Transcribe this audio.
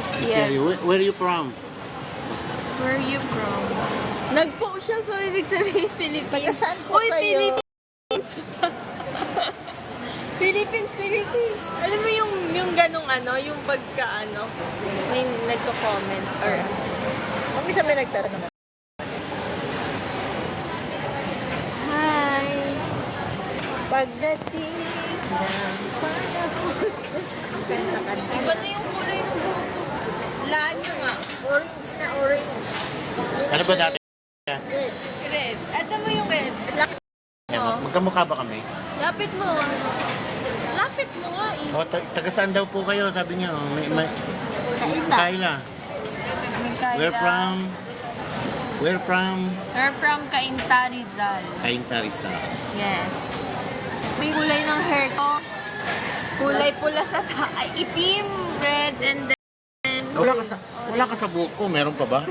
Siri, where are you from? Where are you from? Nag-po siya, so ibig sabihin Philippines. Taga saan po Uy, kayo? Philippines, Philippines. Alam mo yung ganong ano, yung pagka ano, may nagko-comment or Mamisa may nagtatanong. hi. Pagdating ng panahon. Kanta-kanta. Iba na yung kulay ng buhok ko. Laan nyo nga. Orange na orange. Ano ba dati? Red. Red. Ato mo yung red. Magkamukha ba kami? Lapit mo. Lapit mo nga eh. O, taga saan daw po kayo? Sabi niyo. Kainta. Kayla. Where from? Where from? We're from Cainta, Rizal. Cainta Rizal. Yes. May kulay ng hair ko. Kulay pula sa ay itim, red, and then Wala ka sa buhok ko. Meron pa ba?